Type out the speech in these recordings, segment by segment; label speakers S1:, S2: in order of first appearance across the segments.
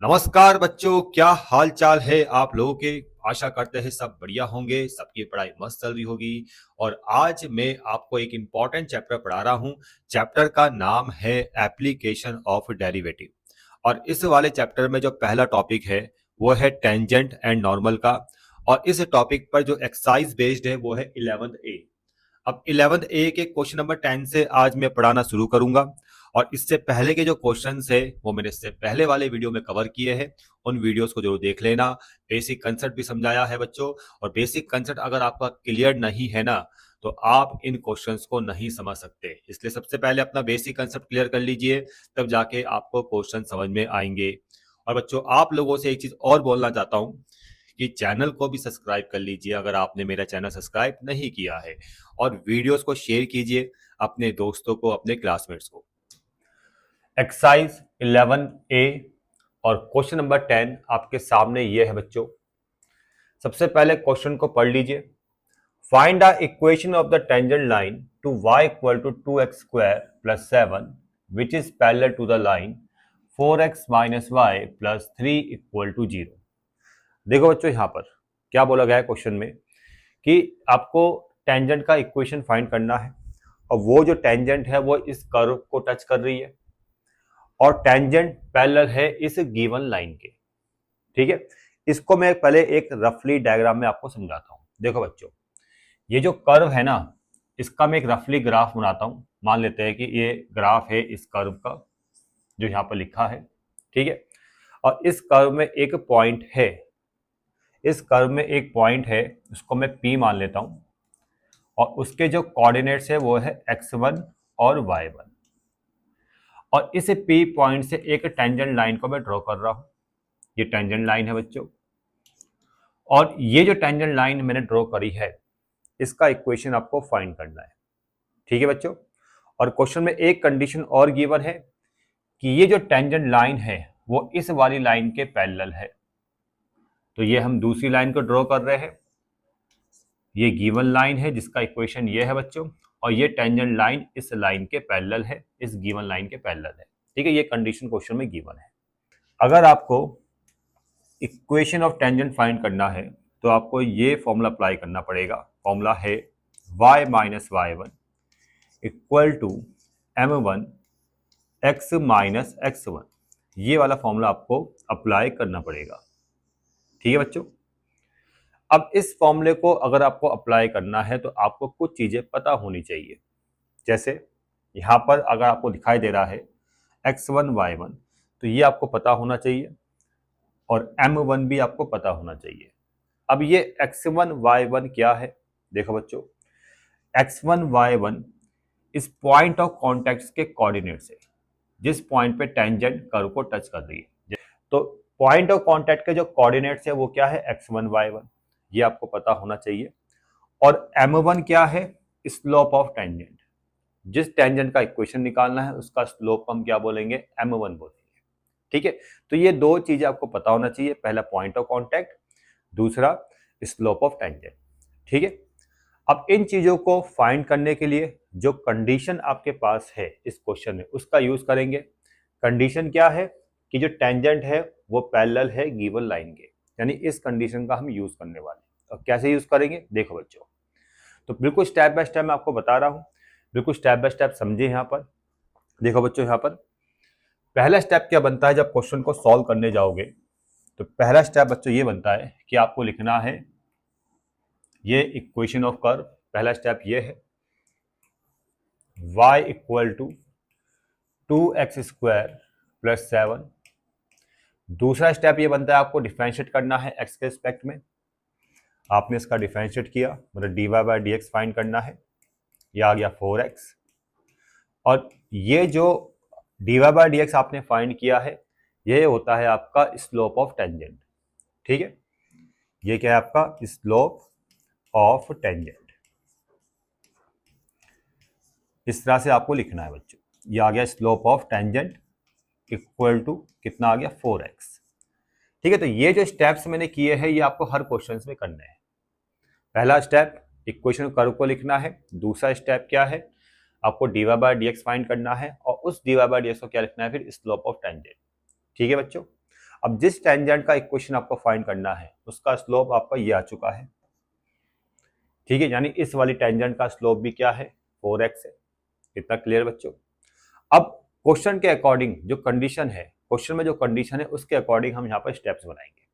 S1: नमस्कार बच्चों, क्या हाल चाल है आप लोगों के। आशा करते हैं सब बढ़िया होंगे, सबकी पढ़ाई मस्त चल रही होगी। और आज मैं आपको एक इम्पॉर्टेंट चैप्टर पढ़ा रहा हूँ। चैप्टर का नाम है एप्लीकेशन ऑफ डेरिवेटिव। और इस वाले चैप्टर में जो पहला टॉपिक है वो है टेंजेंट एंड नॉर्मल का। और इस टॉपिक पर जो एक्सरसाइज बेस्ड है वो है 11th ए। अब 11th ए के क्वेश्चन नंबर 10 से आज मैं पढ़ाना शुरू करूंगा। और इससे पहले के जो क्वेश्चंस है वो मैंने इससे पहले वाले वीडियो में कवर किए हैं। उन वीडियोस को जरूर देख लेना। बेसिक कंसेप्ट भी समझाया है बच्चों। और बेसिक कंसेप्ट अगर आपका क्लियर नहीं है ना, तो आप इन क्वेश्चंस को नहीं समझ सकते। इसलिए सबसे पहले अपना बेसिक कंसेप्ट क्लियर कर लीजिए, तब जाके आपको क्वेश्चन समझ में आएंगे। और बच्चों, आप लोगों से एक चीज और बोलना चाहता हूं कि चैनल को भी सब्सक्राइब कर लीजिए अगर आपने मेरा चैनल सब्सक्राइब नहीं किया है। और वीडियोस को शेयर कीजिए अपने दोस्तों को, अपने क्लासमेट्स को। एक्सरसाइज 11 ए और क्वेश्चन नंबर 10 आपके सामने ये है बच्चों। सबसे पहले क्वेश्चन को पढ़ लीजिए। Find the equation of the tangent line to y equal to 2x square plus 7 which is parallel to the line 4x minus y plus 3 equal to 0। देखो बच्चों, यहां पर क्या बोला गया है क्वेश्चन में कि आपको टेंजेंट का इक्वेशन फाइंड करना है। और वो जो टेंजेंट है वो इस कर्व को टच कर रही है और टेंजेंट पैरेलल है इस गिवन लाइन के। ठीक है, इसको मैं पहले एक रफली डायग्राम में आपको समझाता हूं। देखो बच्चों, ये जो कर्व है ना, इसका मैं एक रफली ग्राफ बनाता हूं। मान लेते हैं कि ये ग्राफ है इस कर्व का जो यहां पर लिखा है। ठीक है, और इस कर्व में एक पॉइंट है। इस कर्व में एक पॉइंट है, उसको मैं P मान लेता हूं। और उसके जो कोऑर्डिनेट्स है वो है x1 और y1। और इस P पॉइंट से एक टेंजेंट लाइन को मैं ड्रॉ कर रहा हूं। ये टेंजेंट लाइन है बच्चों। और ये जो टेंजेंट लाइन मैंने ड्रॉ करी है, इसका इक्वेशन आपको फाइंड करना है। ठीक है बच्चों। और क्वेश्चन में एक कंडीशन और गिवन है कि ये जो टेंजेंट लाइन है वो इस वाली लाइन के पैरेलल है। तो ये हम दूसरी लाइन को ड्रॉ कर रहे हैं। ये गिवन लाइन है जिसका इक्वेशन ये है बच्चों। और ये टेंजेंट लाइन इस लाइन के पैरेलल है, इस गिवन लाइन के पैरेलल है। ठीक है, ये कंडीशन क्वेश्चन में गिवन है। अगर आपको इक्वेशन ऑफ टेंजेंट फाइंड करना है तो आपको ये फॉर्मूला अप्लाई करना पड़ेगा। फॉर्मूला है y minus y one equal to m one x minus x one. ये वाला फॉर्मूला आपको अप्लाई करना पड़ेगा। ठीक है बच्चों। अब इस फॉर्मूले को अगर आपको अप्लाई करना है तो आपको कुछ चीजें पता होनी चाहिए। जैसे यहाँ पर अगर आपको दिखाई दे रहा है x1 y1, तो ये आपको पता होना चाहिए। और m1 भी आपको पता होना चाहिए। अब ये x1 y1 क्या है? देखो बच्चों, x1 y1 इस पॉइंट ऑफ कॉन्टेक्ट के कोऑर्डिनेट्स है, जिस पॉइंट पे टेंजेंट कर्व को टच कर रही है। तो पॉइंट ऑफ कॉन्टेक्ट के जो कोऑर्डिनेट्स है वो क्या है? x1 y1, ये आपको पता होना चाहिए। और m1 क्या है? Slope of tangent. जिस टेंजेंट का इक्वेशन निकालना है उसका स्लोप हम क्या बोलेंगे? m1 बोलेंगे। ठीक है, तो ये दो चीजें आपको पता होना चाहिए। पहला पॉइंट ऑफ कांटेक्ट, दूसरा स्लोप ऑफ टेंजेंट। ठीक है, अब इन चीजों को फाइंड करने के लिए जो कंडीशन आपके पास है इस क्वेश्चन में उसका यूज करेंगे। कंडीशन क्या है? कि जो टेंजेंट है वो पैरेलल है गिवन लाइन के। यानी इस कंडीशन का हम यूज करने वाले हैं। और कैसे यूज करेंगे देखो बच्चों, तो बिल्कुल स्टेप बाय स्टेप मैं आपको बता रहा हूं। बिल्कुल स्टेप बाय स्टेप समझे। यहाँ पर देखो बच्चों, यहाँ पर पहला स्टेप क्या बनता है जब क्वेश्चन को सॉल्व करने जाओगे? तो पहला स्टेप बच्चों ये बनता है कि आपको लिखना है ये इक्वेशन ऑफ कर्व। पहला स्टेप ये है y equal to 2x square plus 7। दूसरा स्टेप ये बनता है आपको डिफरेंशिएट करना है x के रिस्पेक्ट में। आपने इसका डिफरेंशिएट किया, मतलब dy by d x find करना है। ये आ गया 4x। और ये जो dy बाई डी एक्स आपने फाइंड किया है ये होता है आपका स्लोप ऑफ टेंजेंट। ठीक है, ये क्या है? आपका स्लोप ऑफ टेंजेंट। इस तरह से आपको लिखना है बच्चों। ये आ गया slope of tangent equal to कितना आ गया? 4x। ठीक है, तो ये जो स्टेप्स मैंने किए हैं ये आपको हर क्वेश्चन में करने हैं। पहला स्टेप इक्वेशन कर्व को लिखना है। दूसरा स्टेप क्या है? आपको dy by d x find करना है। और उस dy बाई डी एक्स को क्या लिखना है? फिर स्लोप ऑफ टेंजेंट। ठीक है बच्चों। अब जिस टेंजेंट का इक्वेशन आपको फाइंड करना है उसका स्लोप आपका ये आ चुका है, ठीक है, यानी इस वाली टेंजेंट का स्लोप भी क्या है 4x है। इतना क्लियर बच्चों। अब क्वेश्चन के अकॉर्डिंग जो कंडीशन है, क्वेश्चन में जो कंडीशन है उसके अकॉर्डिंग हम यहाँ पर स्टेप्स बनाएंगे।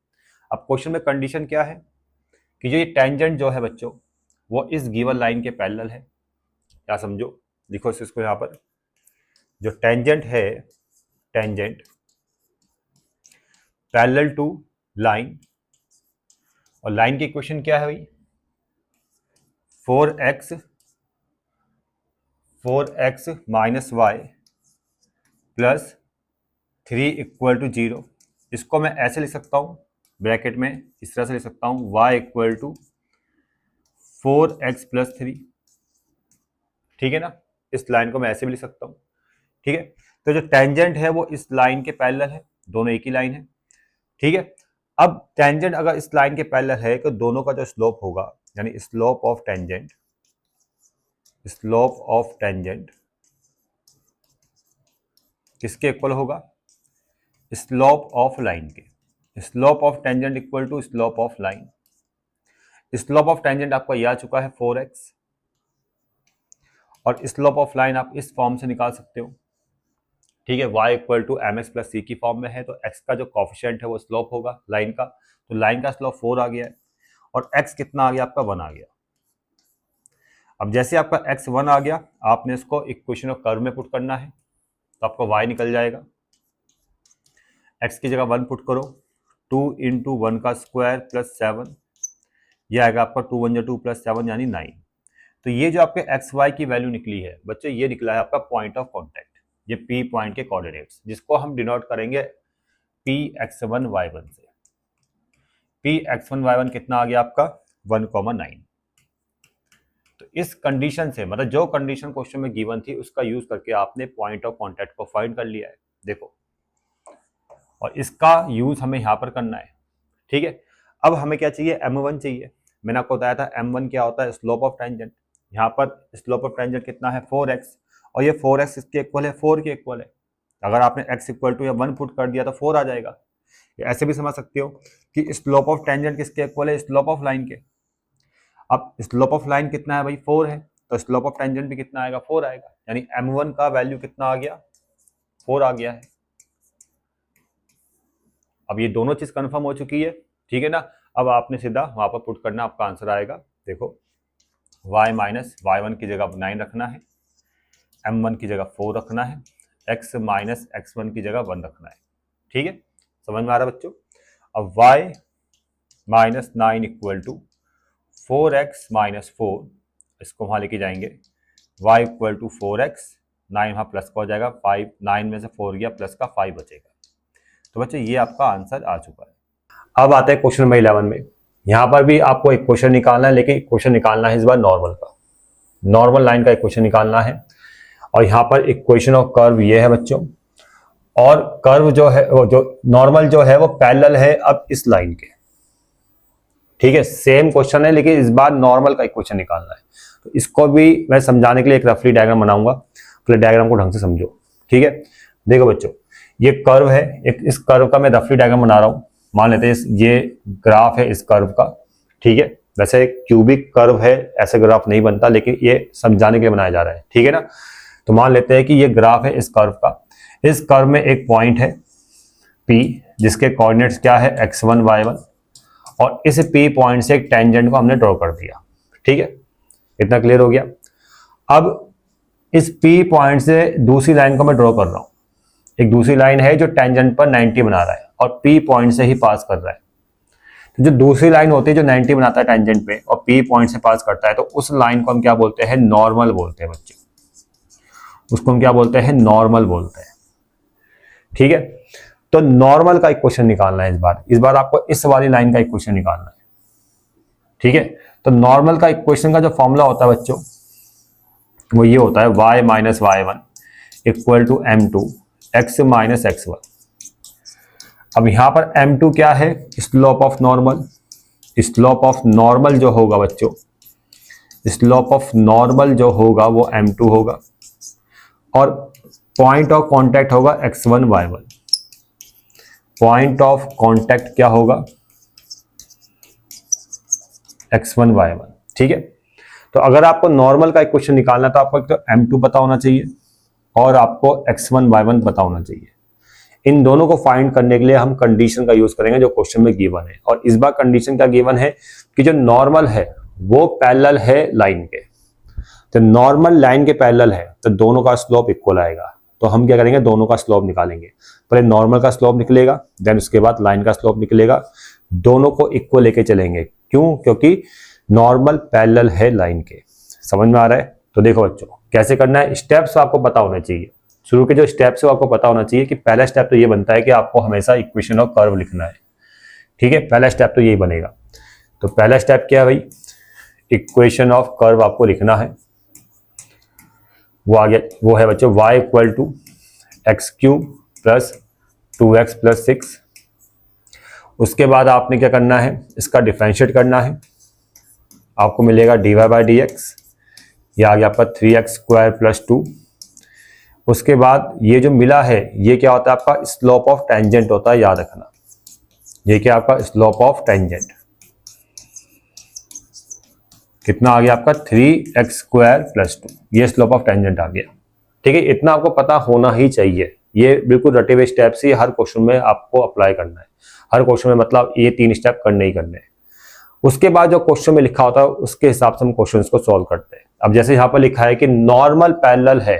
S1: अब क्वेश्चन में कंडीशन क्या है कि जो ये टेंजेंट जो है बच्चों वो इस गिवन लाइन के पैरेलल है, क्या समझो, लिखो इसको यहाँ पर, जो टेंजेंट है, टेंजेंट पैरेलल टू लाइन, और लाइन की इक्वेशन क्या है भाई 4x minus y plus 3 equal to 0। इसको मैं ऐसे लिख सकता हूँ ब्रैकेट में, इस तरह से लिख सकता हूँ y equal to 4x plus 3, ठीक है ना। इस लाइन को मैं ऐसे भी लिख सकता हूँ, ठीक है। तो जो टेंजेंट है वो इस लाइन के पैरेलल है, दोनों एक ही लाइन है, ठीक है। अब टेंजेंट अगर इस लाइन के पैरेलल है तो दोनों का जो स्लोप होगा, यानी slope of tangent, slope of tangent किसके इक्वल होगा, स्लोप ऑफ लाइन के। Slope of tangent equal to slope of line. Slope of tangent आपका यह आ चुका है 4x, और स्लोप ऑफ लाइन आप इस फॉर्म से निकाल सकते हो, ठीक है। y equal to M X plus C की फॉर्म में है, तो x का जो कॉफिशिएंट है वो स्लोप होगा लाइन का, तो लाइन का स्लोप 4 आ गया है, और x कितना आ गया आपका 1 आ गया। अब जैसे आपका x 1 आ गया, आपने इसको इक्वेशन ऑफ कर्व में पुट करना है, तो आपका y निकल जाएगा, x की जगह 1 पुट करो, 2 इंटू 1 का स्क्वायर प्लस 7, यह आएगा आपका 2 1 2 प्लस 7 यानी 9। तो ये जो आपके एक्स वाई की वैल्यू निकली है बच्चों, ये निकला है आपका पॉइंट ऑफ कांटेक्ट, ये P पॉइंट के कोऑर्डिनेट्स, जिसको हम डिनोट करेंगे Px1y1 से। Px1y1 कितना आ गया आपका 1,9। तो इस कंडीशन से, मतलब जो कंडीशन क्वेश्चन में गिवन थी उसका यूज करके आपने पॉइंट ऑफ कांटेक्ट को फाइंड कर लिया है, देखो, और इसका यूज हमें यहाँ पर करना है, ठीक है। अब हमें क्या चाहिए, m1 चाहिए। मैंने आपको बताया था m1 क्या होता है, स्लोप ऑफ टेंजेंट। यहाँ पर स्लोप ऑफ टेंजेंट कितना है 4x, और ये 4x इसके इक्वल है 4 के इक्वल है। अगर आपने x इक्वल टू या 1 पुट कर दिया तो 4 आ जाएगा। ऐसे भी समझ सकते हो कि स्लोप ऑफ टेंजेंट किसके इक्वल है, स्लोप ऑफ लाइन के। अब स्लोप ऑफ लाइन कितना है भाई 4 है, तो स्लोप ऑफ टेंजेंट भी कितना आएगा 4 आएगा, यानी m1 का वैल्यू कितना आ गया 4 आ गया है। अब ये दोनों चीज कंफर्म हो चुकी है, ठीक है ना। अब आपने सीधा वहां पर पुट करना, आपका आंसर आएगा, देखो y माइनस y1 की जगह 9 रखना है, m1 की जगह 4 रखना है, x माइनस x1 की जगह 1 रखना है, ठीक है। समझ में आ रहा बच्चों। अब y minus 9 equal to 4x minus 4, इसको वहां लेके जाएंगे, y इक्वल टू 4x, 9 वहां प्लस का हो जाएगा, 5 9 में से 4 गया, प्लस का 5 बचेगा। तो बच्चों ये आपका आंसर आ चुका है। अब आते हैं क्वेश्चन नंबर 11 में। यहाँ पर भी आपको एक क्वेश्चन निकालना है, लेकिन क्वेश्चन निकालना है इस बार नॉर्मल का, नॉर्मल लाइन का एक क्वेश्चन निकालना है। और यहाँ पर इक्वेशन ऑफ कर्व ये है बच्चों, और कर्व जो है वो जो नॉर्मल जो है वो पैरेलल है अब इस लाइन के, ठीक है। सेम क्वेश्चन है लेकिन इस बार नॉर्मल का इक्वेशन निकालना है। तो इसको भी मैं समझाने के लिए एक रफली डायग्राम बनाऊंगा, पहले डायग्राम को ढंग से समझो, ठीक है। देखो बच्चों, ये कर्व है, एक इस कर्व का मैं रफली डायग्राम बना रहा हूं। मान लेते हैं ये ग्राफ है इस कर्व का, ठीक है। वैसे क्यूबिक कर्व है, ऐसे ग्राफ नहीं बनता, लेकिन ये समझाने के लिए बनाया जा रहा है, ठीक है ना। तो मान लेते हैं कि ये ग्राफ है इस कर्व का, इस कर्व में एक पॉइंट है P जिसके कोऑर्डिनेट्स क्या है x1 y1, और इस P पॉइंट से एक टेंजेंट को हमने ड्रॉ कर दिया, ठीक है। इतना क्लियर हो गया। अब इस P पॉइंट से दूसरी लाइन को मैं ड्रॉ कर रहा हूं, एक दूसरी लाइन है जो टेंजेंट पर 90 बना रहा है और P पॉइंट से ही पास कर रहा है। तो जो दूसरी लाइन होती है जो 90 बनाता है टेंजेंट पे और P पॉइंट से पास करता है, तो उस लाइन को हम क्या बोलते हैं, नॉर्मल बोलते हैं बच्चे। उसको हम क्या बोलते हैं, नॉर्मल बोलते हैं, ठीक है। तो नॉर्मल का इक्वेशन निकालना है इस बार आपको इस वाली लाइन का इक्वेशन निकालना है, ठीक है। तो नॉर्मल का इक्वेशन का जो फॉर्मूला होता है बच्चों वो ये होता है y minus y1 equal to m2 x minus x1। अब यहां पर m2 क्या है, slope of normal. Slope of normal जो होगा बच्चों, स्लोप ऑफ नॉर्मल जो होगा वो m2 होगा, और पॉइंट ऑफ कांटेक्ट होगा x1 y1। Point of contact क्या होगा, x1 y1। ठीक है, तो अगर आपको नॉर्मल का इक्वेशन निकालना है तो आपको एक तो m2 पता होना चाहिए और आपको x1 y1 पता होना चाहिए। इन दोनों को फाइंड करने के लिए हम कंडीशन का यूज करेंगे जो क्वेश्चन में गिवन है, और इस बार कंडीशन क्या गिवन है कि जो नॉर्मल है वो पैरेलल है लाइन के। तो नॉर्मल लाइन के पैरेलल है तो दोनों का स्लोप इक्वल आएगा। तो हम क्या करेंगे, दोनों का स्लोप निकालेंगे। पहले नॉर्मल का स्लोप निकलेगा, देन उसके बाद लाइन का स्लोप निकलेगा, दोनों को इक्वल लेके चलेंगे। क्यों? क्योंकि नॉर्मल पैरेलल है लाइन के। समझ में आ रहा है? तो देखो बच्चों कैसे करना है, स्टेप्स आपको पता होने चाहिए। शुरू के जो स्टेप्स है आपको पता होना चाहिए कि पहला स्टेप तो ये बनता है कि आपको हमेशा इक्वेशन ऑफ कर्व लिखना है। ठीक है, पहला स्टेप तो यही बनेगा। तो पहला स्टेप क्या है भाई, इक्वेशन ऑफ कर्व आपको लिखना है। वो आ गया, वो है बच्चों y equal to x cube plus 2x plus 6। उसके बाद आपने क्या करना है, इसका डिफरेंशिएट करना है। आपको मिलेगा dy बाई डी एक्स, यह आ गया आपका 3x स्क्वायर प्लस 2। उसके बाद ये जो मिला है ये क्या होता है, आपका स्लोप ऑफ टेंजेंट होता है, याद रखना। ये क्या आपका स्लोप ऑफ टेंजेंट, कितना आ गया आपका 3x स्क्वायर प्लस 2, ये स्लोप ऑफ टेंजेंट आ गया। ठीक है, इतना आपको पता होना ही चाहिए। ये बिल्कुल रटे हुए स्टेप से हर क्वेश्चन में आपको अप्लाई करना है। हर क्वेश्चन में मतलब ये 3 स्टेप करने ही करने हैं। उसके बाद जो क्वेश्चन में लिखा होता है उसके हिसाब से हम क्वेश्चन को सॉल्व करते हैं। अब जैसे यहाँ पर लिखा है कि नॉर्मल पैरेलल है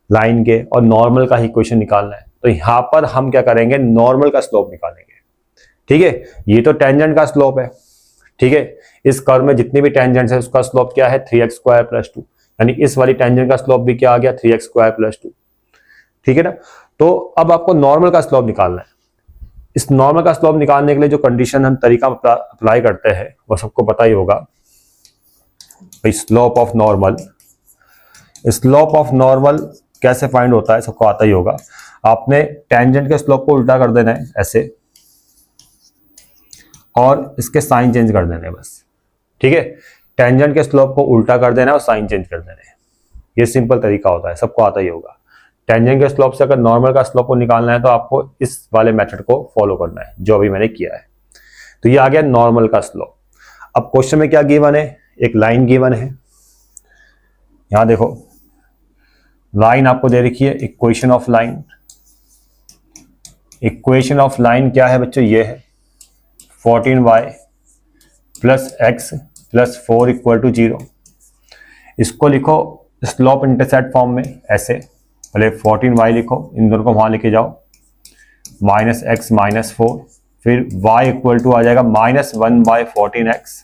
S1: लाइन के और नॉर्मल का ही इक्वेशन निकालना है, तो यहाँ पर हम क्या करेंगे, नॉर्मल का स्लोप निकालेंगे। ठीक है, ये तो टेंजेंट का स्लोप है। ठीक है, इस कर्व में जितनी भी टेंजेंट्स है उसका स्लोप क्या है, 3x स्क्वायर प्लस 2, यानी इस वाली टेंजेंट का स्लोप भी क्या आ गया, 3x स्क्वायर प्लस 2। ठीक है ना, तो अब आपको नॉर्मल का स्लोप निकालना है। इस नॉर्मल का स्लोप निकालने के लिए जो कंडीशन हम तरीका अप्लाई करते हैं वो सबको पता ही होगा भाई। Slope of normal, slope of normal कैसे फाइंड होता है सबको आता ही होगा। आपने टेंजेंट के स्लोप को उल्टा कर देना है ऐसे, और इसके साइन चेंज कर देने बस। ठीक है, टेंजेंट के स्लोप को उल्टा कर देना है और साइन चेंज कर देना है। ये सिंपल तरीका होता है, सबको आता ही होगा। टेंजेंट के स्लोप से अगर नॉर्मल का स्लोप को निकालना है तो आपको इस वाले मेथड को फॉलो करना है जो अभी मैंने किया है। तो ये आ गया नॉर्मल का स्लोप। अब क्वेश्चन में क्या गिवन है, एक लाइन गिवन है। यहां देखो लाइन आपको दे रखी है, equation of line. Equation of line क्या है बच्चों, ये है 14y plus x plus 4 equal to 0। इसको लिखो स्लोप इंटरसेप्ट फॉर्म में ऐसे, पहले 14y लिखो, इन दोनों को वहां लेके जाओ, माइनस एक्स माइनस 4, फिर y इक्वल टू आ जाएगा -1 बाय 14x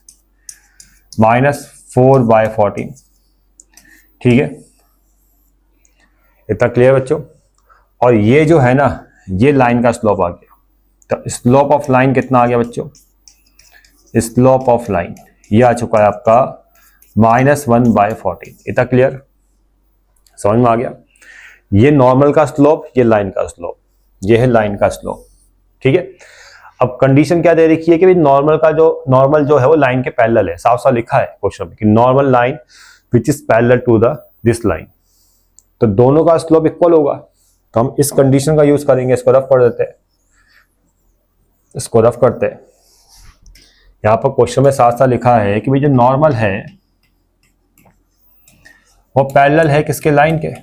S1: माइनस 4 बाय 14। ठीक है, इतना क्लियर बच्चों। और ये जो है ना, ये लाइन का स्लोप आ गया। तो स्लोप ऑफ लाइन कितना आ गया बच्चों, स्लोप ऑफ लाइन ये आ चुका है आपका -1 बाय 14। इतना क्लियर, समझ में आ गया। ये नॉर्मल का स्लोप, ये लाइन का स्लोप, ये है लाइन का स्लोप। ठीक है, अब कंडीशन क्या दे रखी है कि नॉर्मल जो है वो लाइन के पैरेलल है। साफ साफ लिखा है क्वेश्चन में कि normal line which is parallel to this line, तो दोनों का स्लोप इक्वल होगा। तो हम इस कंडीशन का यूज करेंगे। इसको रफ कर देते हैं, इसको रफ करते हैं। यहां पर क्वेश्चन में साथ साथ लिखा है कि भाई जो नॉर्मल है वो पैरेलल है किसके, लाइन के।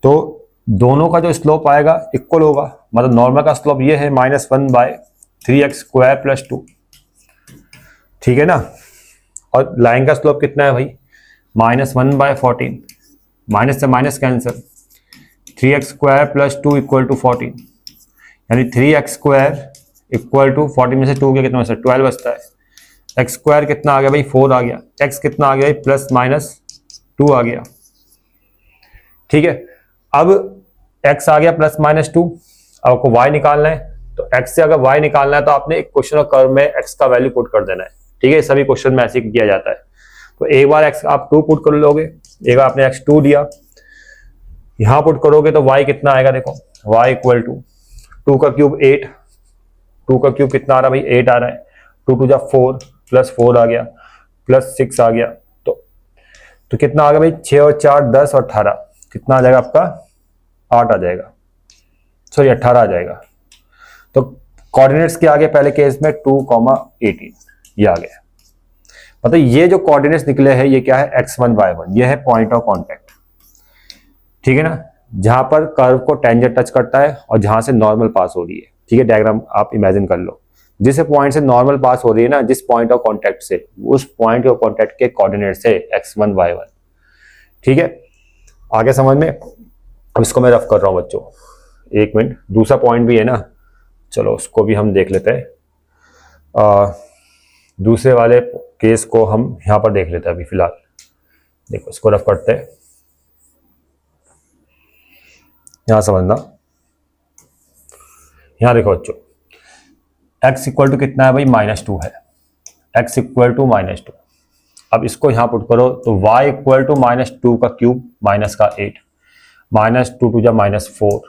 S1: तो दोनों का जो स्लोप आएगा इक्वल होगा। मतलब नॉर्मल का स्लोप ये है -1 बाय 3x स्क्वायर प्लस 2। ठीक है ना, और लाइन का स्लोप कितना है भाई, -1 बाय 14, माइनस से minus cancel, 3x square plus 2 equal to 14, यानी 3x स्क्वायर इक्वल टू 14 में से 2 गया कितना, 12 बचता है। x स्क्वायर कितना आ गया भाई, 4 आ गया। x कितना आ गया, प्लस माइनस 2 आ गया। ठीक है, अब x आ गया प्लस माइनस 2। अब आपको y निकालना है, तो x से अगर y निकालना है तो आपने एक क्वेश्चन ऑफ कर्व में x का वैल्यू पुट कर देना है। ठीक है, सभी क्वेश्चन में ऐसे किया जाता है। तो एक बार x आप 2 पुट कर लोगे, एक बार आपने x2 दिया, यहां पुट करोगे तो y कितना आएगा, देखो y इक्वल टू 2 का क्यूब 8, 2 का क्यूब कितना आ रहा है भाई, 8 आ रहा है। 2 टू जा 4 प्लस 4 आ गया, प्लस 6 आ गया। तो कितना आ गया भाई, 6 और 4 10 और 18, कितना आ जाएगा आपका, 8 आ जाएगा, सॉरी 18 आ जाएगा।
S2: तो कोऑर्डिनेट्स के आगे पहले केस में 2,18 ये आ गया। मतलब ये जो कोऑर्डिनेट्स निकले हैं ये क्या है, x1 y1, ये है पॉइंट ऑफ कांटेक्ट, ठीक है ना, जहां पर कर्व को टेंजेंट टच करता है और जहां से नॉर्मल पास हो रही है। ठीक है, डायग्राम आप इमेजिन कर लो, जिस पॉइंट से नॉर्मल पास हो रही है ना, जिस पॉइंट ऑफ कांटेक्ट से, उस पॉइंट ऑफ कांटेक्ट के कोऑर्डिनेट्स है x1 y1। ठीक है, आगे समझ में। अब इसको मैं रफ कर रहा हूं बच्चों, एक मिनट, दूसरा पॉइंट भी है ना, चलो उसको भी हम देख लेते हैं। दूसरे वाले केस को हम यहां पर देख लेते हैं अभी फिलहाल। देखो इसको रफ करते हैं, यहां समझना। यहां देखो बच्चों, x इक्वल टू कितना है भाई, -2 है, x इक्वल टू -2। अब इसको यहां पुट करो तो y इक्वल टू -2 का क्यूब माइनस का 8, -2 टू जा -4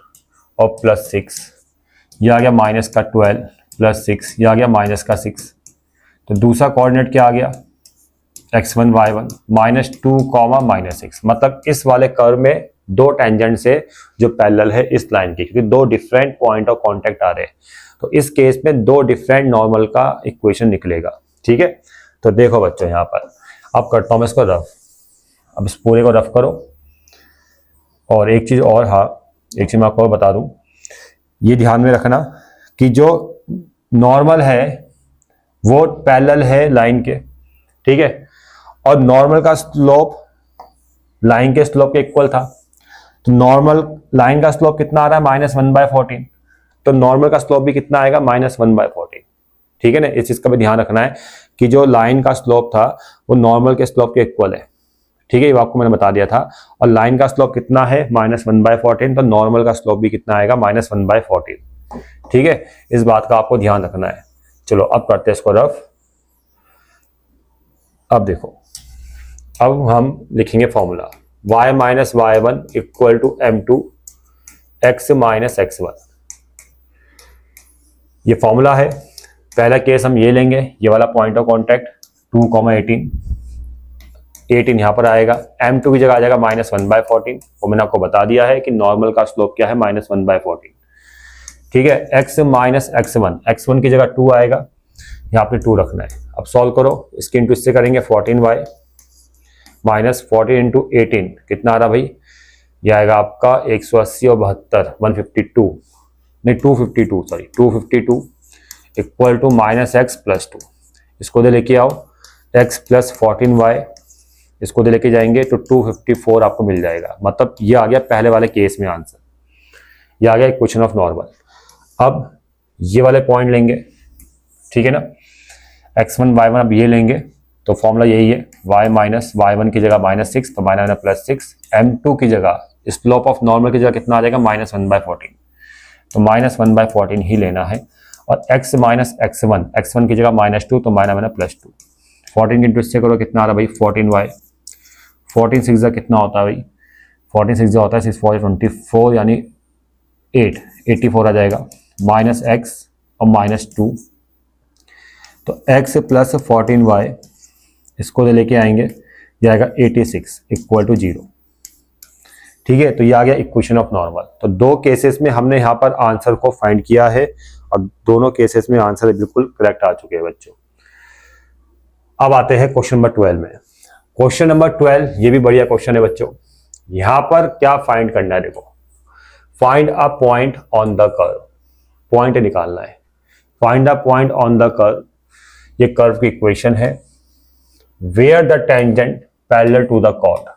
S2: और +6, यह आ गया माइनस का 12 +6, यह आ गया माइनस का 6। तो दूसरा कोऑर्डिनेट क्या आ गया, x1 y1, -2, -6। मतलब इस वाले कर्व में दो टेंजेंट से जो पैरेलल है इस लाइन की, क्योंकि दो डिफरेंट पॉइंट ऑफ कांटेक्ट आ रहे हैं, तो इस केस में दो डिफरेंट नॉर्मल का इक्वेशन निकलेगा। ठीक है, तो देखो बच्चों यहाँ पर अब करता हूँ मैं इसको रफ। अब इस पूरे को रफ करो। और एक चीज और, हाँ एक चीज मैं आपको बता दूं, ये ध्यान में रखना कि जो नॉर्मल है वो पैरेलल है लाइन के, ठीक है, और नॉर्मल का स्लोप लाइन के स्लोप के इक्वल था। तो नॉर्मल लाइन का स्लोप कितना आ रहा है, -1/14, तो नॉर्मल का स्लोप भी कितना आएगा, -1/14। ठीक है ना, इस चीज का भी ध्यान रखना है कि जो लाइन का स्लोप था वो नॉर्मल के स्लोप के इक्वल है। ठीक है, ये आपको मैंने बता दिया था। और लाइन का स्लोप कितना है, -1/14, तो नॉर्मल का स्लोप भी कितना आएगा, -1/14। ठीक है, इस बात का आपको ध्यान रखना है। चलो अब करते हैं इसको रफ। अब देखो, अब हम लिखेंगे formula y - y1 equal to m2 x - x1। ये फॉर्मूला है। पहला केस हम ये लेंगे, ये वाला पॉइंट ऑफ कांटेक्ट 2,18, 18 यहां पर आएगा, m2 की जगह आ जाएगा -1/14। वो मैंने आपको बता दिया है कि नॉर्मल का स्लोप क्या है, -1/14। ठीक है, x - x1, x1 की जगह 2 आएगा, यहाँ पे 2 रखना है। अब सॉल्व करो, इसके इंटू इससे करेंगे, 14y -14 इंटू 18 कितना आ रहा भाई, ये आएगा आपका 180 और 72, 152 नहीं 252, सॉरी 252 इक्वल टू -x + 2। इसको दे लेके आओ, x + 14y, इसको दे लेके जाएंगे तो 254 आपको मिल जाएगा। मतलब ये आ गया पहले वाले केस में आंसर, ये आ गया इक्वेशन ऑफ नॉर्मल। अब ये वाले पॉइंट लेंगे, ठीक है ना, x1 y1 अब ये लेंगे, तो फॉर्मूला यही है, y - y1 की जगह -6, तो -6, m2 की जगह स्लोप ऑफ नॉर्मल की जगह कितना आ जाएगा, -1/14, तो -1/14 ही लेना है। और x - x1 की जगह -2, तो -2, 14 इंटू इससे करो कितना आ रहा भाई, 14y, 14 6 कितना होता है भाई, 14 6 होता है 6 4 24, यानी 8, 84 आ जाएगा, -x और -2, तो x + 14y इसको दे लेके आएंगे, ये आएगा 86 इक्वल टू 0। ठीक है, तो ये आ गया इक्वेशन ऑफ नॉर्मल। तो दो केसेस में हमने यहाँ पर आंसर को फाइंड किया है और दोनों केसेस में आंसर बिल्कुल करेक्ट आ चुके हैं बच्चों। अब आते हैं क्वेश्चन नंबर 12 में। क्वेश्चन नंबर 12 ये भी बढ़िया क्वेश्चन है बच्चों। यहां पर क्या फाइंड करना है, देखो, find a point on the curve, point निकालना है। Find a point on the curve, ये कर्व की इक्वेशन है। Where the tangent parallel to the chord.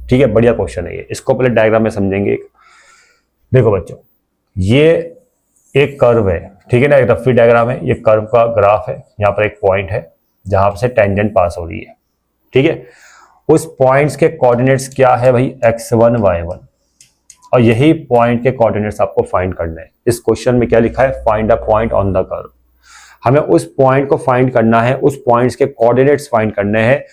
S2: ठीक है, बढ़िया क्वेश्चन है ये। इसको पहले डायग्राम में समझेंगे। देखो बच्चों, ये एक कर्व है, ठीक है ना, एक रफी डायग्राम है, ये कर्व का ग्राफ है। यहाँ पर एक पॉइंट है जहां से टेंजेंट पास हो रही है, ठीक है। उस पॉइंट्स के कोऑर्डिनेट्स क्या है भाई, x1 y1, और यही पॉइंट के कोऑर्डिनेट्स आपको फाइंड करने हैं। इस क्वेश्चन में क्या लिखा है, find a point on the curve. हमें उस पॉइंट को फाइंड करना है, उस पॉइंट्स के कोऑर्डिनेट्स फाइंड करने हैं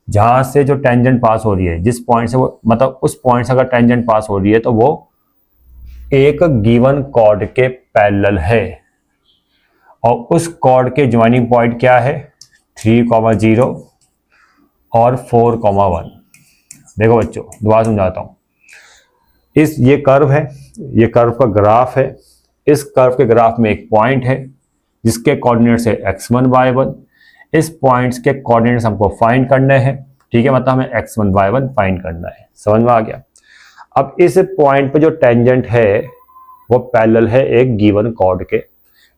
S2: जहां से जो टेंजेंट पास हो रही है, जिस पॉइंट से वो, मतलब उस पॉइंट से अगर टेंजेंट पास हो रही है तो वो एक गिवन कॉर्ड के पैरेलल है, और उस कॉर्ड के ज्वाइनिंग पॉइंट क्या है, 3,0 और 4,1। देखो बच्चों, दोबारा समझाता हूं। ये कर्व है, ये कर्व का ग्राफ है, इस कर्व के ग्राफ में एक पॉइंट है जिसके कोऑर्डिनेट्स है x1 y1। इस पॉइंट्स के कोऑर्डिनेट्स हमको फाइंड करने हैं, ठीक है, मतलब हमें x1 y1 फाइंड करना है। समझ में आ गया। अब इस पॉइंट पे जो टेंजेंट है वो पैरेलल है एक गिवन कॉर्ड के,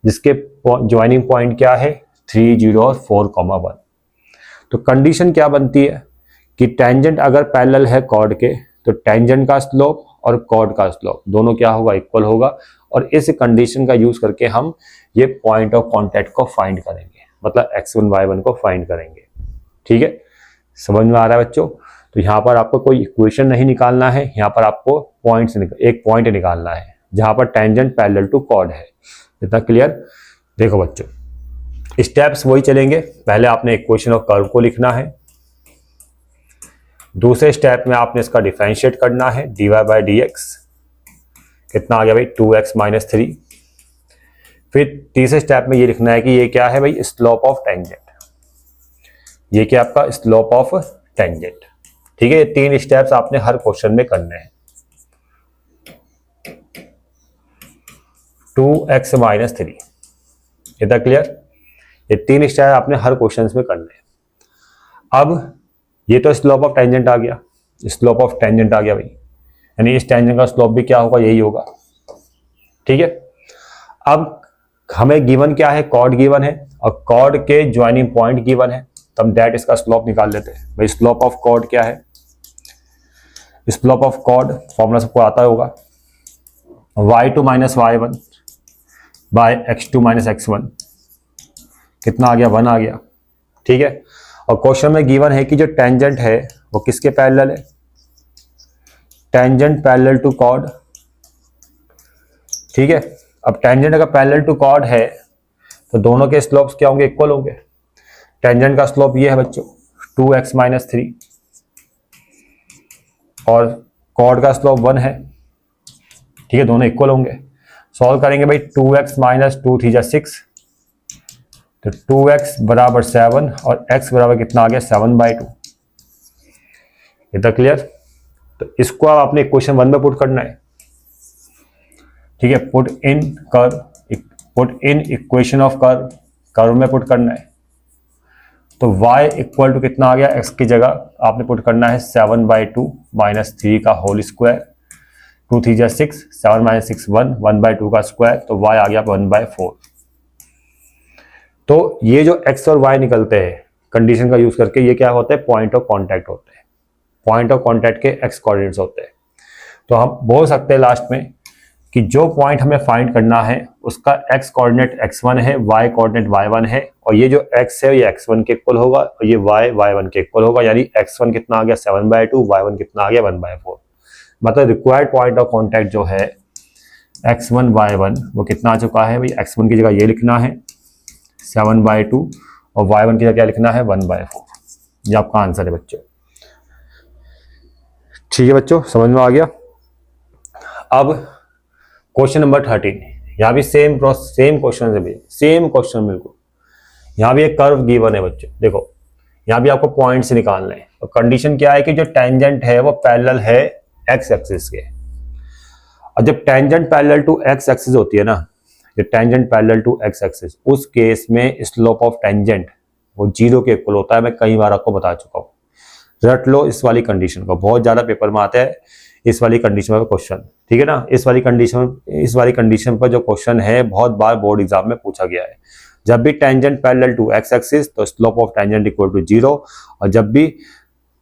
S2: जिसके ज्वाइनिंग पॉइंट क्या है 3, 0 और 4, 1। तो कंडीशन क्या बनती है कि टेंजेंट अगर पैरेलल है कॉर्ड के तो टेंजेंट का स्लोप और कॉर्ड का स्लोप दोनों क्या होगा, इक्वल होगा। और इस कंडीशन का यूज करके हम ये पॉइंट ऑफ कांटेक्ट को फाइंड करेंगे, मतलब x1 y1 को फाइंड करेंगे। ठीक है, समझ में आ रहा है बच्चों। तो यहाँ पर आपको कोई इक्वेशन नहीं निकालना है, यहाँ पर आपको एक पॉइंट निकालना है जहां पर टेंजेंट पैरेलल टू कॉर्ड है। इतना क्लियर। देखो बच्चों, स्टेप्स वही चलेंगे। पहले आपने इक्वेशन ऑफ कर्व को लिखना है, दूसरे स्टेप में आपने इसका डिफरेंशिएट करना है, dy बाई डी एक्स कितना आ गया भाई 2x माइनस 3। फिर तीसरे स्टेप में ये लिखना है कि ये क्या है भाई, स्लोप ऑफ टेंजेंट। ये क्या आपका स्लोप ऑफ टेंजेंट। ठीक है, ये 3 स्टेप्स आपने हर क्वेश्चन में करने हैं। 2x माइनस 3, इतना क्लियर। ये 3 स्टेप आपने हर क्वेश्चन में करने हैं। अब ये तो स्लोप ऑफ टेंजेंट आ गया, स्लोप ऑफ टेंजेंट आ गया भाई, यानी इस टेंजेंट का स्लोप भी क्या होगा, यही होगा। ठीक है, अब हमें गिवन क्या है, कॉर्ड गिवन है और कॉर्ड के ज्वाइनिंग पॉइंट गिवन है, तो हम डायरेक्ट इसका स्लोप निकाल लेते हैं। भाई स्लोप ऑफ कॉर्ड क्या है, स्लोप ऑफ कॉर्ड फॉर्मूला सबको आता होगा, y2 minus y1 bye x2 minus x1 कितना आ गया, 1 आ गया। ठीक है, और क्वेश्चन में गिवन है कि जो टेंजेंट है वो किसके पैरेलल है, टेंजेंट पैरेलल टू कॉर्ड। ठीक है, अब टेंजेंट अगर पैरेलल टू कॉर्ड है तो दोनों के स्लोप्स क्या होंगे, इक्वल होंगे। टेंजेंट का स्लोप ये है बच्चों 2x माइनस 3 और कॉर्ड का स्लोप 1 है। ठीक है, दोनों इक्वल होंगे। सॉल्व करेंगे भाई, 2x माइनस 2 3 जा 6, तो 2x बराबर 7 और x बराबर कितना आ गया 7/2। इतना क्लियर। तो इसको आप अपने इक्वेशन 1 में पुट करना है। ठीक है, put in equation of curve में पुट करना है। तो y इक्वल टू कितना आ गया, x की जगह आपने पुट करना है 7/2 माइनस 3 का होल स्क्वायर, 2 3 जा 6, 7 माइनस 6 1, 1/2 का स्क्वायर, तो y आ गया 1/4। तो ये जो x और y निकलते हैं कंडीशन का यूज करके, ये क्या होते हैं, पॉइंट ऑफ कांटेक्ट होते हैं। पॉइंट ऑफ कांटेक्ट के x कोऑर्डिनेट्स होते हैं। तो हम बोल सकते हैं लास्ट में कि जो पॉइंट हमें फाइंड करना है उसका x कोऑर्डिनेट x1 है, y कोऑर्डिनेट y1 है, और ये जो x है ये x1 के इक्वल होगा और ये y y1 के इक्वल होगा। यानी x1 कितना आ गया 7/2, y1 कितना आ गया 1/4। मतलब रिक्वायर्ड पॉइंट ऑफ कांटेक्ट जो है x1 y1 वो कितना आ चुका है भाई, x1 की जगह ये लिखना है 7/2 और y1 की जगह क्या लिखना है 1/4। ये आपका आंसर है बच्चों। ठीक है बच्चों, समझ में आ गया। अब क्वेश्चन नंबर 13, यहाँ भी सेम क्वेश्चन है, सेम क्वेश्चन बिल्कुल। यहाँ भी एक कर्व गिवन है बच्चों। देखो यहाँ भी आपको पॉइंट से निकालना है। तो कंडीशन क्या है कि जो टेंजेंट है वो पैरेलल है एक्स एक्सिस के, और जब tangent parallel to x axis होती है ना, जो tangent parallel to x axis, उस केस में स्लोप ऑफ टेंजेंट वो 0 के इक्वल होता है। मैं कई बार आपको बता चुका हूँ, रट लो इस वाली कंडीशन को, बहुत ज्यादा पेपर में आता है इस वाली कंडीशन पर क्वेश्चन। ठीक है ना, इस वाली कंडीशन पर जो क्वेश्चन है बहुत बार बोर्ड एग्जाम में पूछा गया है। जब भी tangent parallel to x axis तो slope of tangent equal to 0, और जब भी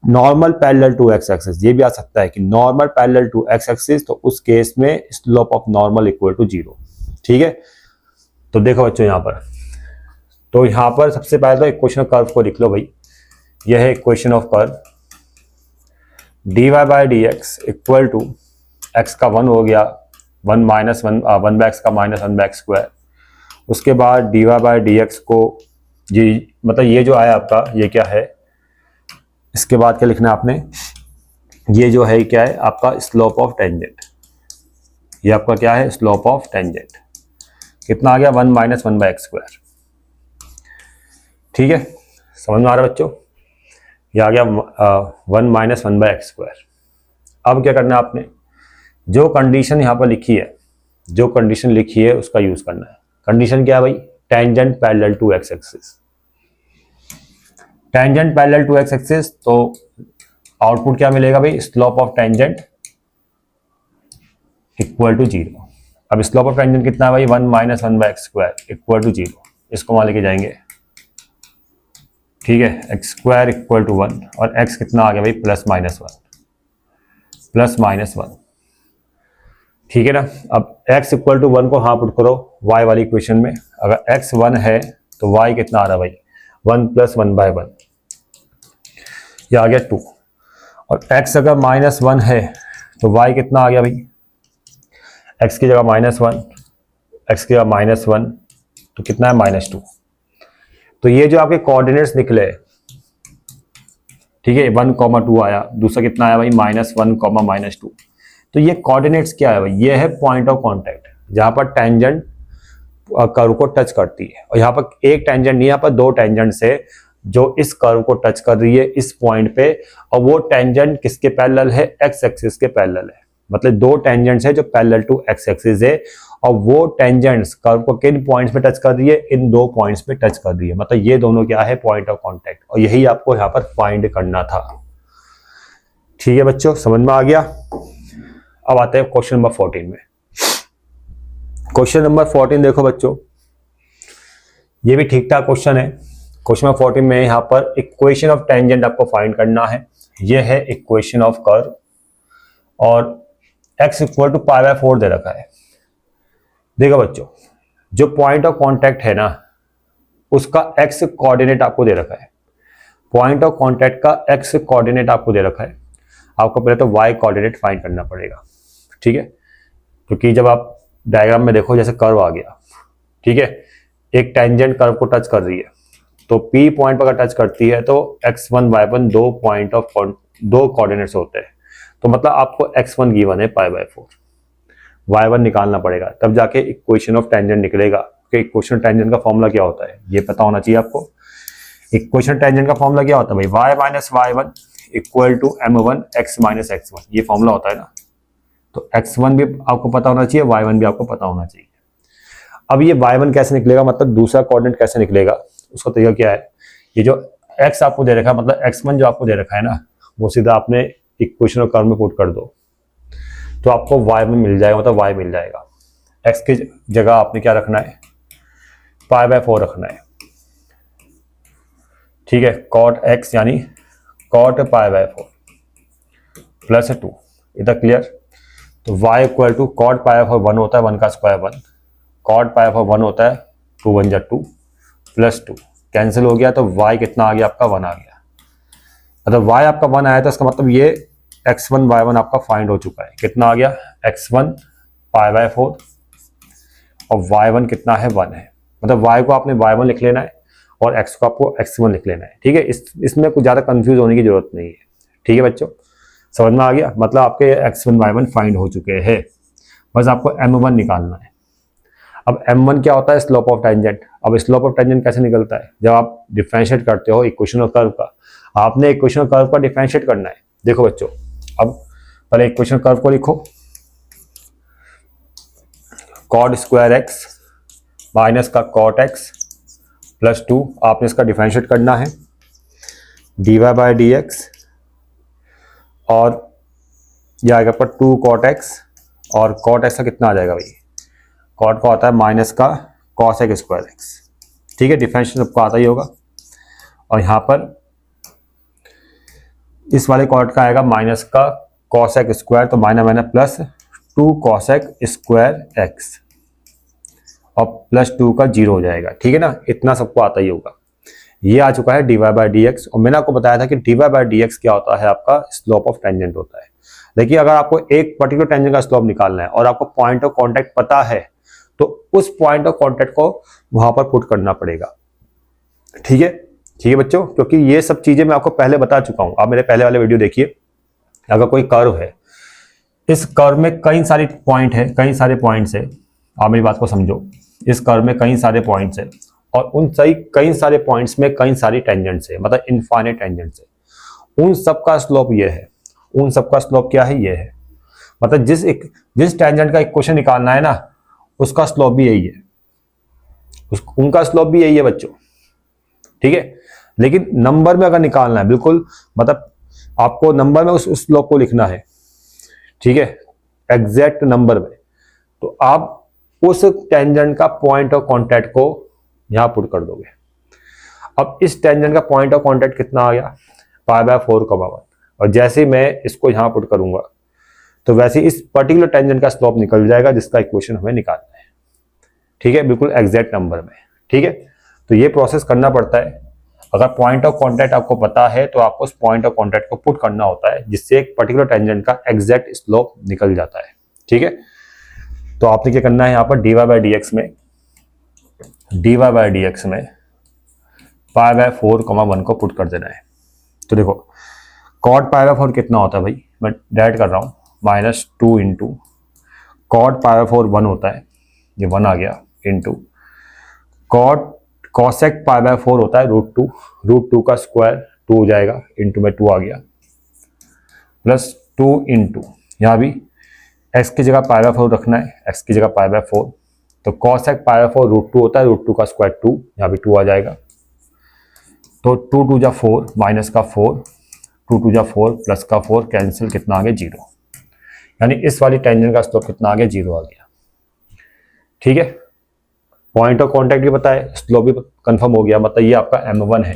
S2: normal parallel to x axis, ये भी आ सकता है कि normal parallel to x axis, तो उस केस में slope of normal equal to 0। ठीक है, तो देखो बच्चों यहाँ पर, तो यहाँ पर सबसे पहले तो इक्वेशन ऑफ कर्व को लिख लो भाई। यह है equation of curve, dy by d x equal to x का 1 हो गया 1 माइनस 1/x का माइनस 1/x स्क्वायर। उसके बाद dy बाई डी एक्स को ये मतलब ये जो आया आपका ये क्या है, इसके बाद क्या लिखना है आपने, ये जो है क्या है आपका स्लोप ऑफ टेंजेंट। ये आपका क्या है, स्लोप ऑफ टेंजेंट कितना आ गया 1 माइनस 1/x स्क्वायर। ठीक है, समझ में आ रहा है बच्चों। ये आ गया 1 माइनस 1/x स्क्वायर। अब क्या करना है आपने, जो कंडीशन यहाँ पर लिखी है जो कंडीशन लिखी है उसका यूज करना है। कंडीशन क्या है भाई? Tangent parallel to x axis. Tangent parallel to x axis, तो आउटपुट क्या मिलेगा भाई? Slope of tangent equal to 0। अब स्लोप ऑफ टेंजेंट कितना है भाई? 1 minus 1 by x square equal to 0। इसको वहां लेके जाएंगे, ठीक है। एक्स स्क्वायर इक्वल टू 1 और एक्स कितना आ गया भाई? प्लस माइनस 1, प्लस माइनस 1, ठीक है ना। अब x इक्वल टू 1 को हाँ पुट करो y वाली इक्वेशन में। अगर x 1 है तो y कितना आ रहा है भाई? 1 प्लस 1 बाय 1, ये आ गया 2। और x अगर माइनस 1 है तो y कितना आ गया भाई? x की जगह माइनस 1, x की जगह माइनस 1, तो कितना है? माइनस 2। तो ये जो आपके कोऑर्डिनेट्स निकले, ठीक है, 1, 2 आया, दूसरा कितना आया भाई? Minus 1, minus 2। तो ये कोऑर्डिनेट्स क्या है भाई? ये है पॉइंट ऑफ कांटेक्ट, जहां पर टेंजेंट कर्व को टच करती है। और यहाँ पर एक टेंजेंट नहीं, यहाँ पर दो टेंजेंट्स है जो इस कर्व को टच कर रही है इस पॉइंट पे, और वो टेंजेंट किसके पैरेलल है? एक्स एक्सिस के पैरेलल है। मतलब दो टेंजेंट्स है जो पैरेलल टू एक्स एक्सिस है, और वो टेंजेंट्स कर्व को किन पॉइंट्स पे टच कर रही है? इन दो पॉइंट्स पे टच कर रही है। मतलब ये दोनों क्या है? Point of contact. और यही आपको यहाँ पर फाइंड करना था। ठीक है बच्चों, समझ में आ गया। अब आते हैं क्वेश्चन नंबर 14 में। क्वेश्चन नंबर 14 देखो बच्चों, ये भी ठीक ठाक क्वेश्चन है। क्वेश्चन नंबर 14 में यहाँ पर इक्वेशन ऑफ टेंजेंट आपको फाइंड करना है। ये है इक्वेशन ऑफ कर्व, और x equal to pi by 4 दे रखा है। देखो बच्चों, जो पॉइंट ऑफ कांटेक्ट है ना, उसका x कोऑर्डिनेट आपको दे रखा है। पॉइंट ऑफ कांटेक्ट का x कोऑर्डिनेट आपको दे रखा है। आपको पहले तो y कोऑर्डिनेट फाइंड करना पड़ेगा, ठीक है। क्योंकि जब आप डायग्राम में देखो, जैसे कर्व आ गया, ठीक है, एक टेंजेंट कर्व को टच कर रही है, तो P पॉइंट पर टच करती है तो x1 y1 दो पॉइंट ऑफ दो कोऑर्डिनेट्स होते हैं। तो मतलब आपको x1 गिवन है पाई बाय 4, y1 निकालना पड़ेगा, तब जाके इक्वेशन ऑफ टेंजेंट निकलेगा। कि इक्वेशन टेंजेंट का फॉर्मूला क्या होता है ये पता होना चाहिए आपको। इक्वेशन टेंजेंट का फॉर्मूला क्या होता है भाई? y minus y1 equal to m1 x minus x1, ये फॉर्मूला होता है ना। तो x1 भी आपको पता होना चाहिए, y1 भी आपको पता होना चाहिए। अब ये y1 कैसे निकलेगा, मतलब दूसरा कोऑर्डिनेट कैसे निकलेगा, उसका तरीका क्या है? ये जो x आपको दे रखा है, मतलब x1 जो आपको दे रखा है ना, वो सीधा आपने इक्वेशन और कर्व में पुट कर दो तो आपको y1 मिल जाएगा, मतलब y मिल जाएगा। x की जगह आपने क्या रखना है? पाई बाय 4 रखना है, ठीक है। कॉट x यानी कॉट पाई बाय 4 प्लस 2, इधर क्लियर। तो y equal to cot pi by 4 1 होता है, 1 का स्क्वायर 1, कॉट पाई बाय 4 1 होता है, 2 1 जा 2 प्लस 2 कैंसिल हो गया, तो y कितना आ गया? आपका 1 आ गया। मतलब y आपका 1 आया, तो इसका मतलब ये x1 y1 आपका फाइंड हो चुका है। कितना आ गया? x1 पाई बाय 4 और y1 कितना है? 1 है। मतलब y को आपने y1 लिख लेना है और x को आपको x1 लिख लेना है, ठीक है। इसमें कुछ ज़्यादा कंफ्यूज होने की जरूरत नहीं है, ठीक है बच्चों, समझ में आ गया। मतलब आपके x1 y1 फाइंड हो चुके हैं, बस आपको m1 निकालना है। अब m1 क्या होता है? Slope of tangent. अब स्लोप ऑफ टेंजेंट कैसे निकलता है? जब आप डिफरेंशिएट करते हो इक्वेशन और कर्व का, आपने इक्वेशन और कर्व का डिफरेंशिएट करना है। देखो बच्चों, अब पहले इक्वेशन कर्व को लिखो, कॉट स्क्वायर एक्स माइनस का कॉट एक्स प्लस 2, आपने इसका डिफरेंशिएट करना है, dy बाय डी एक्स, और यह आएगा पर 2 कॉट एक्स, और कॉट एक्स का कितना आ जाएगा भाई? कॉट का आता है माइनस का कॉस एक्स स्क्वायर एक्स, ठीक है। डिफरेंशिएशन आपको आता ही होगा। और यहाँ पर इस वाले कॉट का आएगा माइनस का कॉस एक्स स्क्वायर, तो minus minus plus 2 cos x square x, और प्लस 2 का 0 हो जाएगा, ठीक है ना। इतना सबको आता ही होगा। ये आ चुका है dy बाय डी एक्स, और मैंने आपको बताया था कि dy बाय डी एक्स क्या होता है? आपका स्लोप ऑफ टेंजेंट होता है। देखिए, अगर आपको एक पर्टिकुलर टेंजेंट का स्लोप निकालना है और आपको पॉइंट ऑफ कांटेक्ट पता है, तो उस पॉइंट ऑफ कांटेक्ट को वहां पर पुट करना पड़ेगा, ठीक है। ठीक है बच्चों, क्योंकि ये सब चीजें मैं आपको पहले बता चुका हूं। आप मेरे पहले वाले वीडियो देखिए। अगर कोई कर्व है, इस कर्व में कई सारे पॉइंट है, कई सारे पॉइंट्स है, आप मेरी बात को समझो। इस कर्व में कई सारे पॉइंट्स है, और उन सही कई सारे पॉइंट्स में कई सारी टेंजेंट्स है, मतलब इनफाइनाइट टेंजेंट्स है। उन सब का स्लोप ये है, उन सब का स्लोप क्या है? ये है। मतलब जिस टेंजेंट का इक्वेशन निकालना है ना, उसका स्लोप भी यही है, उनका स्लोप भी यही है बच्चों, ठीक है। लेकिन नंबर में अगर निकालना है, बिल्कुल मतलब आपको नंबर में उस स्लोप को लिखना है, ठीक है, एग्जैक्ट नंबर में, तो आप उस टेंजेंट का पॉइंट ऑफ कांटेक्ट को यहां पुट कर दोगे। अब इस टेंजेंट का पॉइंट ऑफ कांटेक्ट कितना आ गया, π/4, और जैसे ही मैं इसको यहां पुट करूंगा तो वैसे इस पर्टिकुलर टेंजेंट का स्लोप निकल जाएगा जिसका इक्वेशन हमें निकालना है, ठीक है, बिल्कुल एग्जैक्ट नंबर में, ठीक है। तो ये प्रोसेस करना पड़ता है। अगर पॉइंट ऑफ कांटेक्ट आपको पता है तो आपको उस पॉइंट ऑफ कांटेक्ट को पुट करना होता है जिससे एक पर्टिकुलर टेंजेंट का एग्जैक्ट स्लोप निकल जाता है, ठीक है। तो आपने क्या करना है, यहाँ पर dy/dx में π/4, 1 को पुट कर देना है। तो देखो cot π/4 कितना होता है भाई, मैं डायरेक्ट कर रहा हूँ, -2 इंटू cot π/4 1 होता है, ये 1 आ गया, इंटू cosec π/4 होता है √2 का स्क्वायर 2 हो जाएगा, इंटू में 2 आ गया, प्लस 2 इंटू यहाँ भी x की जगह π/4 रखना है, x की जगह π/4, तो cosec π/4 √2 होता है, √2 का स्क्वायर 2, यहाँ भी 2 आ जाएगा, तो 2 2 जा 4, माइनस का 4, 2 2 जा 4, प्लस का 4, कैंसिल, कितना आ गया 0, यानी इस वाली टेंजेंट का स्लोप कितना आ गया, 0 आ गया, ठीक है। पॉइंट ऑफ कांटेक्ट भी पता है, स्लोप भी कंफर्म हो गया, मतलब ये आपका m1 है,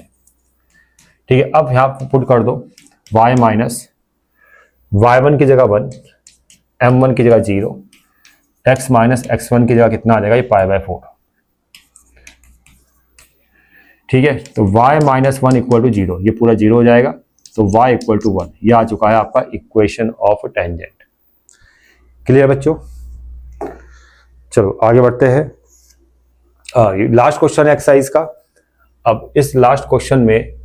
S2: ठीक है। अब यहाँ पुट कर दो y माइनस y1 की जगह 1, m1 की जगह 0, x माइनस x1 की जगह कितना आ जाएगा, ये π/4, ठीक है। तो y माइनस 1 इक्वल टू 0, ये पूरा 0 हो जाएगा, तो y इक्वल टू 1, ये आ चुका है आपका इक्वेशन ऑफ टेंजेंट। क्लियर बच्चों, चलो आगे बढ़ते हैं। लास्ट क्वेश्चन है एक्सरसाइज का। अब इस लास्ट क्वेश्चन में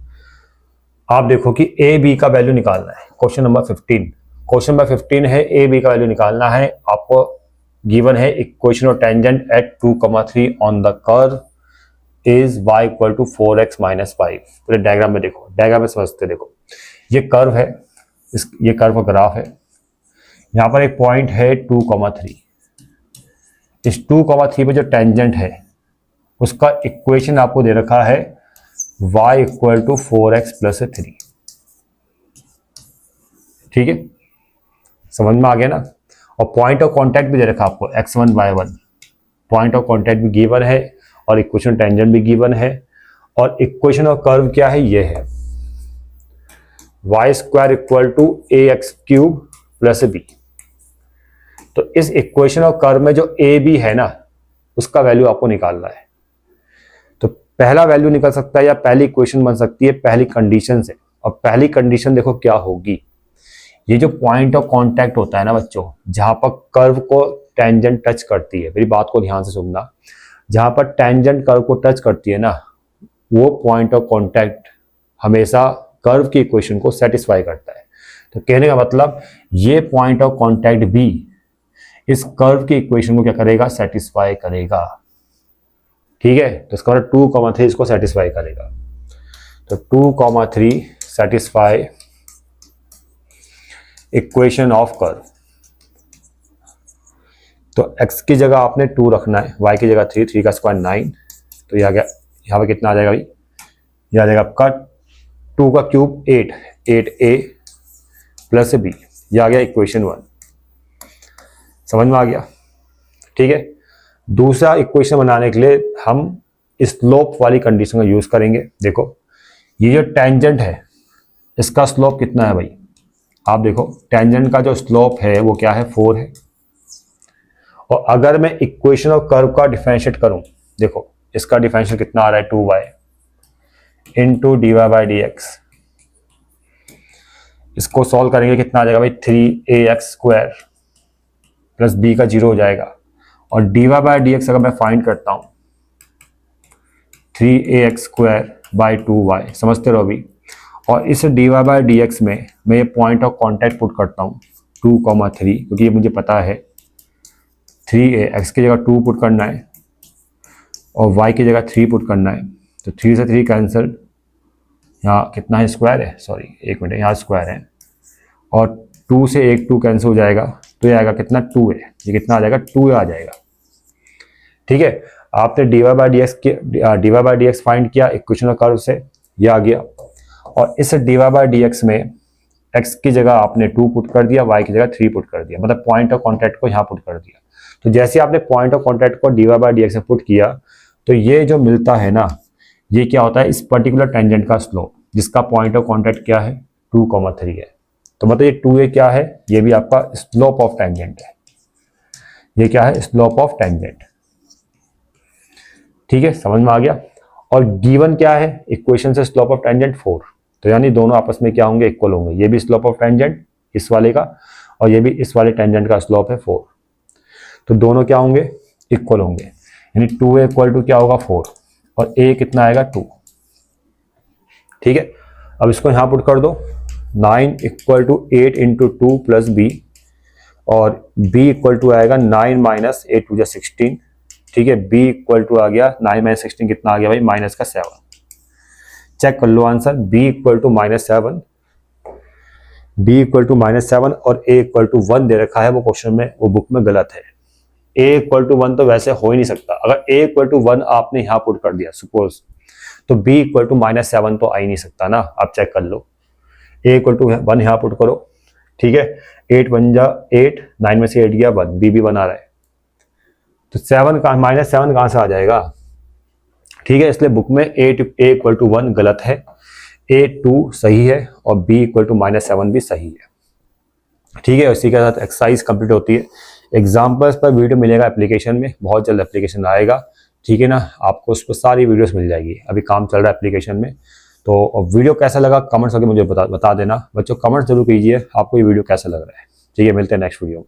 S2: आप देखो कि ए बी का वैल्यू निकालना है, क्वेश्चन नंबर 15 है, ए बी का वैल्यू निकालना है। आपको गिवन है equation of tangent at 2,3 on the curve is y equal to 4x minus 5। पूरे डायग्राम में देखो, डायग्राम में समझते, देखो ये कर्व है, ये कर्व का ग्राफ है, यहाँ पर एक पॉइंट है 2,3, इस 2,3 पे जो टेंजेंट है उसका इक्वेशन आपको दे रखा है y equal to 4x plus 3, ठीक है, समझ में आ गया ना। और पॉइंट ऑफ कांटेक्ट भी दे रखा आपको x1 y1, point of contact भी गिवन है और इक्वेशन टेंजेंट भी गिवन है, और इक्वेशन ऑफ कर्व क्या है, ये है y square equal to ax cube plus b। तो इस इक्वेशन ऑफ कर्व में जो ए बी है ना, उसका वैल्यू आपको निकालना है। तो पहला वैल्यू निकल सकता है या पहली इक्वेशन बन सकती है पहली कंडीशन से, और पहली कंडीशन देखो क्या होगी, ये जो पॉइंट ऑफ कांटेक्ट होता है ना बच्चों, जहां पर कर्व को टेंजेंट टच करती है, मेरी बात को ध्यान से सुनना, जहां पर टेंजेंट कर्व को टच करती है ना, वो पॉइंट ऑफ कांटेक्ट हमेशा कर्व की इक्वेशन को सेटिस्फाई करता है। तो कहने का मतलब ये पॉइंट ऑफ कांटेक्ट भी इस कर्व की इक्वेशन को क्या करेगा, सेटिस्फाई करेगा, ठीक है। तो इसका मतलब 2,3 इसको सेटिस्फाई करेगा, तो 2,3 सेटिस्फाई इक्वेशन ऑफ कर्व। तो x की जगह आपने 2 रखना है, y की जगह 3, 3 का स्क्वायर 9, तो यह आ गया, यहाँ पे कितना आ जाएगा भाई, यह आ जाएगा आपका 2 का क्यूब 8, 8a प्लस b, यह आ गया इक्वेशन 1, समझ में आ गया, ठीक है। दूसरा इक्वेशन बनाने के लिए हम स्लोप वाली कंडीशन का यूज करेंगे। देखो ये जो टेंजेंट है इसका स्लोप कितना है भाई, आप देखो टेंजेंट का जो स्लोप है वो क्या है, 4 है। और अगर मैं इक्वेशन ऑफ कर्व का डिफरेंशिएट करूं, देखो इसका डिफरेंशियल कितना आ रहा है, 2y इंटू dy/dx, इसको सॉल्व करेंगे कितना आ जाएगा भाई, 3ax स्क्वायर प्लस b का 0 हो जाएगा, और dy/dx अगर मैं फाइंड करता हूं 3ax स्क्वायर बाई 2y, समझते रहो अभी। और इस dy/dx में मैं ये पॉइंट ऑफ कांटेक्ट पुट करता हूं 2,3, क्योंकि ये मुझे पता है 3a, x की जगह 2 पुट करना है और y की जगह 3 पुट करना है, तो 3 से 3 कैंसिल, यहाँ कितना है, स्क्वायर है, सॉरी एक मिनट, यहाँ स्क्वायर है, और 2 से 1 2 कैंसिल हो जाएगा, तो ये आएगा कितना, 2a, ये कितना आ जाएगा, 2a आ जाएगा, ठीक है, आपने dy by dx फाइंड किया इक्वेशन कर्व से, ये आ गया। और इस dy by dx में x की जगह आपने 2 पुट कर दिया, y की जगह 3 पुट कर दिया, मतलब पॉइंट ऑफ कॉन्टैक्ट को यहाँ पुट कर दिया। तो जैसे आपने पॉइंट ऑफ कॉन्टैक्ट को dy by dx में पुट किया, तो ये जो मिलता है ना, ये क्या होता है, इस पर्टिकुलर टेंजेंट का स्लोप, जिसका पॉइंट ऑफ कॉन्टैक्ट क्या है 2,3 है। तो मतलब ये 2a क्या है, ये भी आपका स्लोप ऑफ टेंजेंट है। ये क्या है, स्लोप ऑफ टेंजेंट। ठीक है, समझ में आ गया। और गिवन क्या है इक्वेशन से, स्लोप ऑफ टेंजेंट 4। तो यानी दोनों आपस में क्या होंगे, इक्वल होंगे। ये भी स्लोप ऑफ टेंजेंट इस वाले का, और ये भी इस वाले टेंजेंट का स्लोप है 4। तो दोनों क्या होंगे, इक्वल होंगे। यानी 2a इक्वल टू क्या होगा 4, और a कितना आएगा 2। ठीक है, अब इसको यहाँ पुट कर दो, 9 equal to 8 into 2 plus b, और b इक्वल टू आएगा 9 माइनस 8 टू 16। ठीक है, b इक्वल टू आ गया 9 माइनस 16 कितना आ गया भाई, माइनस का 7। चेक कर लो answer, b equal to -7, b equal to -7 और a इक्वल टू 1 दे रखा है वो क्वेश्चन में, वो बुक में गलत है। a इक्वल टू 1 तो वैसे हो ही नहीं सकता। अगर a इक्वल टू 1 आपने यहाँ पुट कर दिया सपोज, तो b इक्वल टू -7 तो आ ही नहीं सकता ना। आप चेक कर लो, a इक्वल टू 1 यहाँ पुट करो। ठीक है, 8 1 जा 8, 9 में से 8 गया 1, b भी बना रहा है। तो 7 का -7 कहाँ से आ जाएगा। ठीक है, इसलिए बुक में a इक्वल टू 1 गलत है, a 2 सही है, और b इक्वल टू -7 भी सही है। ठीक है, इसी के साथ एक्सरसाइज कंप्लीट होती है। एग्जाम्पल्स पर वीडियो मिलेगा एप्लीकेशन में, बहुत जल्द एप्लीकेशन आएगा। ठीक है ना, आपको उस पर सारी वीडियोस मिल जाएगी, अभी काम चल रहा है एप्लीकेशन में। तो वीडियो कैसा लगा कमेंट्स करके मुझे बता देना बच्चों, कमेंट्स जरूर कीजिए आपको ये वीडियो कैसा लग रहा है। ठीक है, मिलते हैं नेक्स्ट वीडियो में।